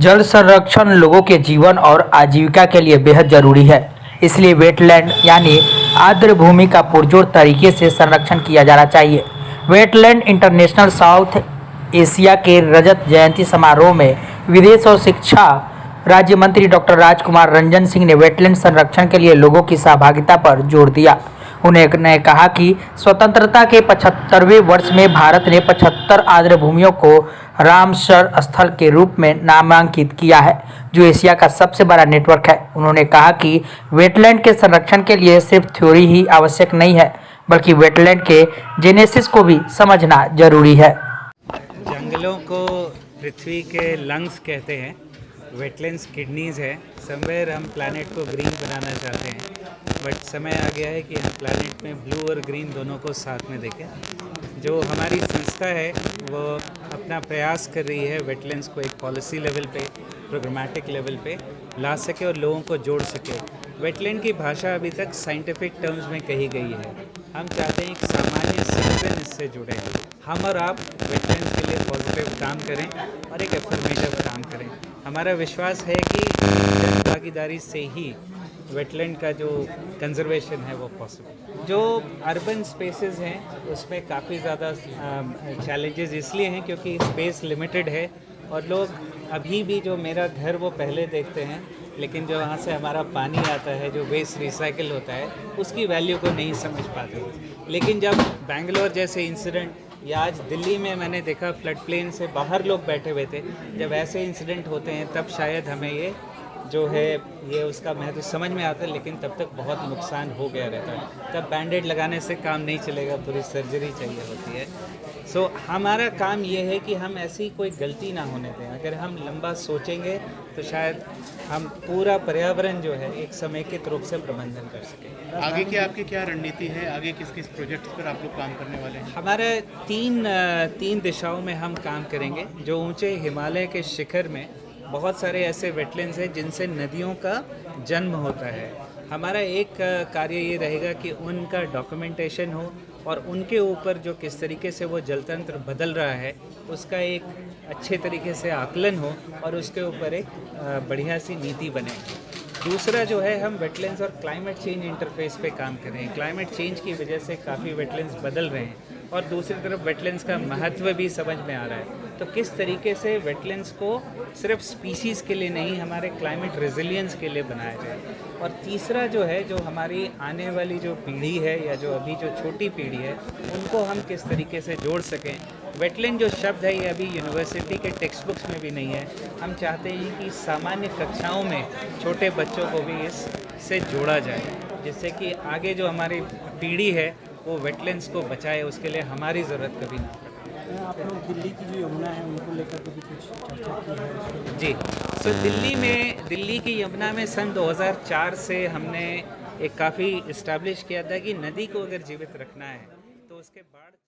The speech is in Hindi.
जल संरक्षण लोगों के जीवन और आजीविका के लिए बेहद जरूरी है। इसलिए वेटलैंड यानी आर्द्र भूमि का पुरजोर तरीके से संरक्षण किया जाना चाहिए। वेटलैंड इंटरनेशनल साउथ एशिया के रजत जयंती समारोह में विदेश और शिक्षा राज्य मंत्री डॉक्टर राजकुमार रंजन सिंह ने वेटलैंड संरक्षण के लिए लोगों की सहभागिता पर जोर दिया। उन्होंने कहा कि स्वतंत्रता के 75वें वर्ष में भारत ने 75 आर्द्र भूमियों को रामसर स्थल के रूप में नामांकित किया है, जो एशिया का सबसे बड़ा नेटवर्क है। उन्होंने कहा कि वेटलैंड के संरक्षण के लिए सिर्फ थ्योरी ही आवश्यक नहीं है, बल्कि वेटलैंड के जेनेसिस को भी समझना जरूरी है। जंगलों को पृथ्वी के लंग्स कहते हैं, वेटलैंड्स किडनीज है। समवेयर हम प्लैनेट को ग्रीन बनाना चाहते हैं, बट समय आ गया है कि हम प्लैनेट में ब्लू और ग्रीन दोनों को साथ में देखें। जो हमारी संस्था है वो अपना प्रयास कर रही है वेटलैंड्स को एक पॉलिसी लेवल पे, प्रोग्रामेटिक लेवल पे ला सके और लोगों को जोड़ सके। वेटलैंड की भाषा अभी तक साइंटिफिक टर्म्स में कही गई है। हम चाहते हैं एक सामान्य सिटीजन इससे जुड़े। हम और आप वेटलैंड्स के लिए पॉजिटिव काम करें और एक एफर्मेटिव काम करें। हमारा विश्वास है कि जन भागीदारी से ही वेटलैंड का जो कंजर्वेशन है वो पॉसिबल। जो अर्बन स्पेसेस हैं उसमें काफ़ी ज़्यादा चैलेंजेस इसलिए हैं क्योंकि स्पेस लिमिटेड है और लोग अभी भी जो मेरा घर वो पहले देखते हैं, लेकिन जो वहाँ से हमारा पानी आता है, जो वेस्ट रिसाइकिल होता है, उसकी वैल्यू को नहीं समझ पाते। लेकिन जब बेंगलोर जैसे इंसिडेंट या आज दिल्ली में मैंने देखा फ्लड प्लेन से बाहर लोग बैठे हुए थे, जब ऐसे इंसिडेंट होते हैं तब शायद हमें ये जो है ये उसका महत्व समझ में आता है, लेकिन तब तक बहुत नुकसान हो गया रहता है। तब बैंडेड लगाने से काम नहीं चलेगा, पूरी सर्जरी चाहिए होती है। सो हमारा काम ये है कि हम ऐसी कोई गलती ना होने दें। अगर हम लंबा सोचेंगे तो शायद हम पूरा पर्यावरण जो है एक समेकित रूप से प्रबंधन कर सकें। आगे की आपकी क्या रणनीति है? आगे किस किस प्रोजेक्ट्स पर आप लोग काम करने वाले हैं? हमारे तीन दिशाओं में हम काम करेंगे। जो ऊंचे हिमालय के शिखर में बहुत सारे ऐसे वेटलैंड्स हैं जिनसे नदियों का जन्म होता है। हमारा एक कार्य ये रहेगा कि उनका डॉक्यूमेंटेशन हो और उनके ऊपर जो किस तरीके से वो जलतंत्र बदल रहा है उसका एक अच्छे तरीके से आकलन हो और उसके ऊपर एक बढ़िया सी नीति बने। दूसरा जो है, हम वेटलैंड्स और क्लाइमेट चेंज इंटरफेस पे काम कर रहे हैं। क्लाइमेट चेंज की वजह से काफ़ी वेटलैंड्स बदल रहे हैं और दूसरी तरफ वेटलैंड्स का महत्व भी समझ में आ रहा है। तो किस तरीके से वेटलैंड्स को सिर्फ स्पीसीज़ के लिए नहीं, हमारे क्लाइमेट रेजिलियंस के लिए बनाया जाए। और तीसरा जो है, जो हमारी आने वाली जो पीढ़ी है या जो अभी जो छोटी पीढ़ी है, उनको हम किस तरीके से जोड़ सकें। वेटलैंड जो शब्द है ये अभी यूनिवर्सिटी के टेक्स्ट बुक्स में भी नहीं है। हम चाहते हैं कि सामान्य कक्षाओं में छोटे बच्चों को भी इससे जोड़ा जाए, जिससे कि आगे जो हमारी पीढ़ी है वो वेटलैंड्स को बचाए, उसके लिए हमारी ज़रूरत कभी ना पड़े। आप लोग दिल्ली की जो यमुना है उनको लेकर कभी कुछ चर्चा की है उसके? जी, सो दिल्ली की यमुना में सन 2004 से हमने एक काफ़ी इस्टेब्लिश किया था कि नदी को अगर जीवित रखना है तो उसके बाढ़